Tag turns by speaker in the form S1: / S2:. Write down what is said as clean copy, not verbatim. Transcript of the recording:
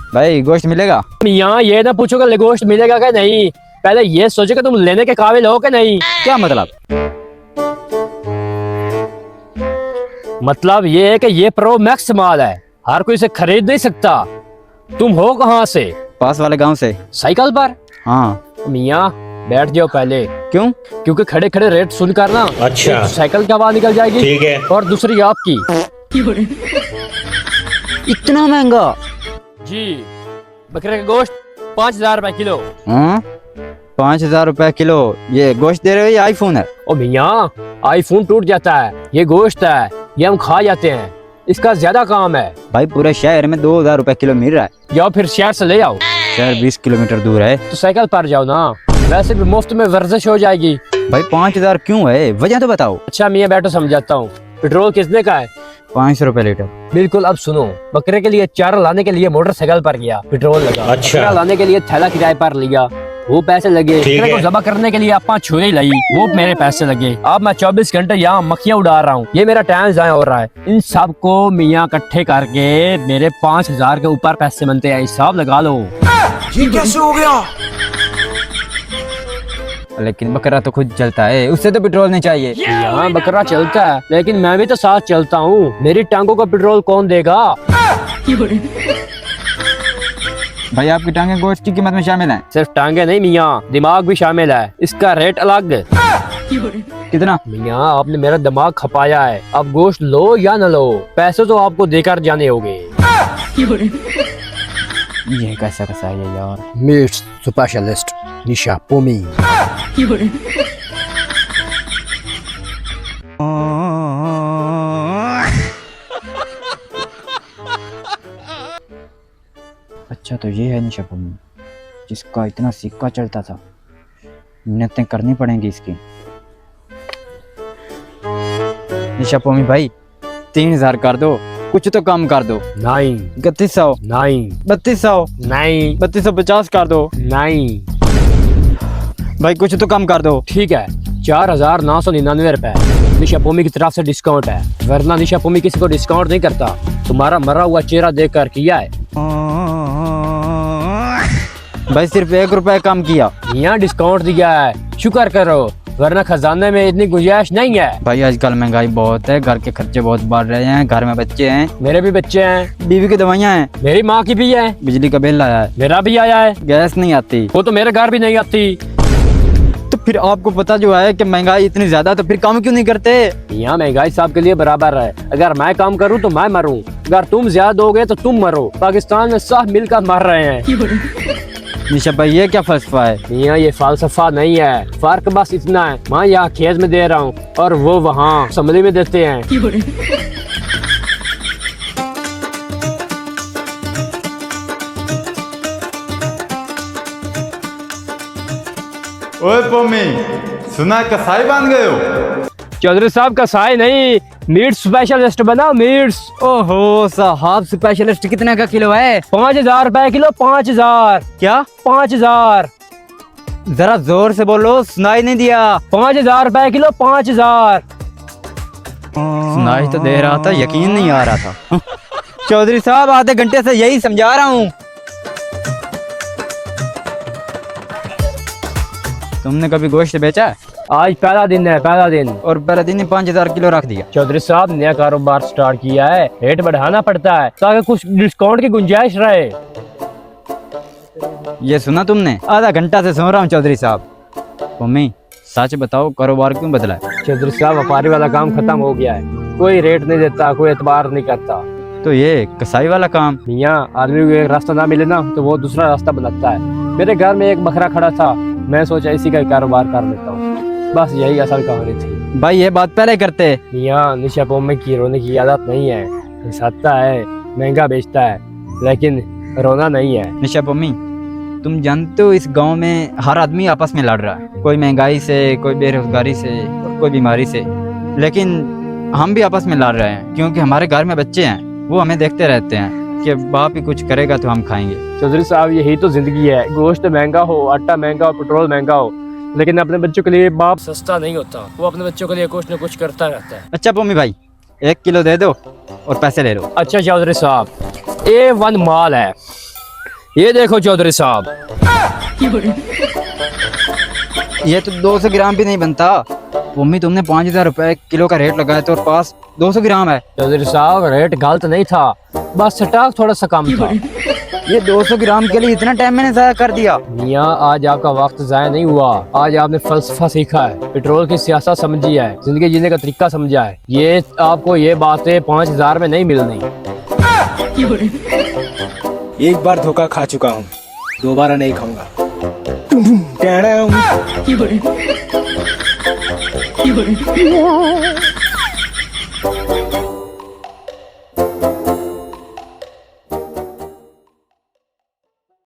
S1: भाई गोश्त मिलेगा?
S2: यहाँ ये ना पूछो कि गोश्त मिलेगा कि नहीं, पहले ये सोचो कि तुम लेने के काबिल हो कि नहीं।
S1: क्या मतलब?
S2: मतलब ये है कि ये प्रो मैक्स माल है, हर कोई इसे खरीद नहीं सकता। तुम हो कहाँ से?
S1: पास वाले गांव से।
S2: साइकिल पर?
S1: हाँ।
S2: मियाँ बैठ जाओ पहले।
S1: क्यों?
S2: क्योंकि खड़े खड़े रेट सुनकर ना
S3: अच्छा
S2: एक साइकिल की आवाज निकल जाएगी,
S3: ठीक है,
S2: और दूसरी आपकी।
S1: इतना महंगा?
S2: जी, बकरे का गोश्त 5,000 रुपए किलो।
S1: हाँ, 5,000 रुपए किलो? ये गोश्त दे रहे हो या आईफोन है?
S2: ओ मियाँ, आईफोन टूट जाता है, ये गोश्त है, ये हम खा जाते हैं, इसका ज्यादा काम है।
S1: भाई पूरे शहर में 2,000 रुपए किलो मिल रहा है।
S2: जाओ फिर शहर से ले आओ।
S1: शहर 20 किलोमीटर दूर है।
S2: तो साइकिल पर जाओ ना, वैसे भी मुफ्त में वर्जिश हो जाएगी।
S1: भाई 5,000 क्यों है? वजह तो बताओ।
S2: अच्छा मियाँ बैठो, समझाता हूँ। पेट्रोल कितने का है?
S1: 500 रुपए लीटर।
S2: बिल्कुल। अब सुनो, बकरे के लिए चारा लाने के लिए मोटरसाइकिल पर गया, पेट्रोल लगा।
S3: अच्छा।
S2: बकरा लाने के लिए थैला किराए पर लिया, वो पैसे लगे।
S3: ठीक
S2: बकरे को
S3: है।
S2: ज़बह करने के लिए आप 5 छुरी लाई, वो मेरे पैसे लगे। अब मैं 24 घंटे यहाँ मक्खियाँ उड़ा रहा हूँ, ये मेरा टाइम ज़ाया हो रहा है। इन सब को मियाँ इकट्ठे करके मेरे 5,000 के ऊपर पैसे बनते हैं, हिसाब लगा लो।
S4: ये कैसे हो गया?
S1: लेकिन बकरा तो खुद चलता है, उससे तो पेट्रोल नहीं चाहिए।
S2: यहाँ बकरा चलता है, लेकिन मैं भी तो साथ चलता हूँ, मेरी टांगों का पेट्रोल कौन देगा?
S1: भाई आपकी टांगे गोश्त की कीमत में शामिल है?
S2: सिर्फ टांगे नहीं मियाँ, दिमाग भी शामिल है, इसका रेट अलग।
S1: कितना?
S2: मियाँ आपने मेरा दिमाग खपाया है, अब गोश्त लो या न लो, पैसे तो आपको देकर जाने होंगे।
S1: ये कैसा कैसा है यार।
S2: मीट स्पेशलिस्ट निशा पोमी।
S1: अच्छा तो ये है निशा पम्मी, जिसका इतना सिक्का चढ़ता था। मिन्नतें करनी पड़ेंगी इसकी। निशा पम्मी भाई 3,000 कर दो, कुछ तो कम कर दो।
S2: नहीं
S1: 3100,
S2: नहीं
S1: 3200,
S2: नहीं
S1: 3250 कर दो।
S2: नहीं।
S1: भाई कुछ तो कम कर दो।
S2: ठीक है, 4,999 रुपए निशा पोमी की तरफ से डिस्काउंट है, वरना निशा पोमी किसी को डिस्काउंट नहीं करता। तुम्हारा मरा हुआ चेहरा देख कर किया है।
S1: भाई सिर्फ 1 रुपए कम किया।
S2: यहाँ डिस्काउंट दिया है, शुक्र करो, वरना खजाने में इतनी गुंजाइश नहीं है।
S1: भाई आजकल महंगाई बहुत है, घर के खर्चे बहुत बढ़ रहे हैं, घर में बच्चे हैं,
S2: मेरे भी बच्चे हैं,
S1: बीवी की दवाइयाँ हैं,
S2: मेरी माँ की भी है,
S1: बिजली का बिल आया है,
S2: मेरा भी आया है,
S1: गैस नहीं आती।
S2: वो तो मेरे घर भी नहीं आती।
S1: तो फिर आपको पता जो है कि महंगाई इतनी ज्यादा, तो फिर काम क्यों नहीं करते?
S2: यहाँ महंगाई सबके लिए बराबर है, अगर मैं काम करूँ तो मैं मरूँ, अगर तुम ज्यादा दोगे तो तुम मरो। पाकिस्तान में सब मिलकर मर रहे हैं।
S1: निशा भाई ये क्या फलसफा है?
S2: यहाँ ये फालसफा नहीं है, फर्क बस इतना है, मैं यहाँ खेत में दे रहा हूँ और वो वहाँ असम्बली में देते हैं।
S5: ओए पोमी, सुना कसाई बन गए हो?
S2: चौधरी साहब का साय नहीं, मीट स्पेशलिस्ट बना, मीट्स।
S1: ओहो साहब, स्पेशलिस्ट कितने का किलो है?
S2: 5,000 रुपए किलो। 5,000।
S1: क्या?
S2: 5,000।
S1: जरा जोर से बोलो, सुनाई नहीं दिया।
S2: 5,000 रुपए किलो। 5,000।
S1: सुनाई तो दे रहा था, यकीन नहीं आ रहा था। चौधरी साहब आधे घंटे से यही समझा रहा हूँ। तुमने कभी गोश्त बेचा है?
S2: आज पहला दिन है, पहला दिन।
S1: और पहले दिन ही 5,000 किलो रख दिया।
S2: चौधरी साहब नया कारोबार स्टार्ट किया है, रेट बढ़ाना पड़ता है ताकि कुछ डिस्काउंट की गुंजाइश रहे।
S1: ये सुना तुमने? आधा घंटा से सुन रहा हूँ चौधरी साहब। मम्मी सच बताओ, कारोबार क्यों बदला है?
S2: चौधरी साहब व्यापारी वाला काम खत्म हो गया है, कोई रेट नहीं देता, कोई एतबार नहीं करता।
S1: तो ये कसाई वाला काम?
S2: मियाँ आदमी को एक रास्ता ना मिले ना तो वो दूसरा रास्ता बनाता है। मेरे घर में एक बकरा खड़ा था, मैं सोचा इसी का कारोबार कर लेता हूँ, बस यही असल कहानी थी।
S1: भाई ये बात पहले करते।
S2: मियाँ निशा पोमी की रोने की आदत नहीं है, हंसाता है, महंगा बेचता है, लेकिन रोना नहीं है।
S1: निशा पम्मी तुम जानते हो इस गांव में हर आदमी आपस में लड़ रहा है, कोई महंगाई से, कोई बेरोजगारी से, और कोई बीमारी से, लेकिन हम भी आपस में लड़ रहे हैं क्योंकि हमारे घर में बच्चे हैं, वो हमें देखते रहते हैं कि बाप ही कुछ करेगा तो हम खाएंगे।
S2: चौधरी साहब यही तो जिंदगी है, गोश्त महंगा हो, आटा महंगा हो, पेट्रोल महंगा हो, लेकिन अपने बच्चों के लिए बाप सस्ता नहीं होता, वो अपने बच्चों के लिए कुछ न कुछ करता रहता है।
S1: अच्छा पम्मी भाई 1 किलो दे दो और पैसे ले लो।
S2: अच्छा चौधरी साहब, A1 माल है, ये देखो चौधरी साहब,
S1: ये तो 200 ग्राम भी नहीं बनता। मम्मी तुमने 5000 रुपए किलो का रेट लगाया तो पास 200 ग्राम है।
S2: चौधरी साहब रेट गलत नहीं था, बस स्टॉक थोड़ा सा कम था।
S1: ये 200 ग्राम के लिए इतना टाइम मैंने ज़ाया कर दिया।
S2: मियाँ आज आपका वक्त ज़ाया नहीं हुआ, आज आपने फलसफा सीखा है, पेट्रोल की सियासत समझी है, जिंदगी जीने का तरीका समझा है। ये आपको ये बातें 5000 में नहीं मिलनी।
S3: एक बार धोखा खा चुका हूँ, दोबारा नहीं खाऊंगा।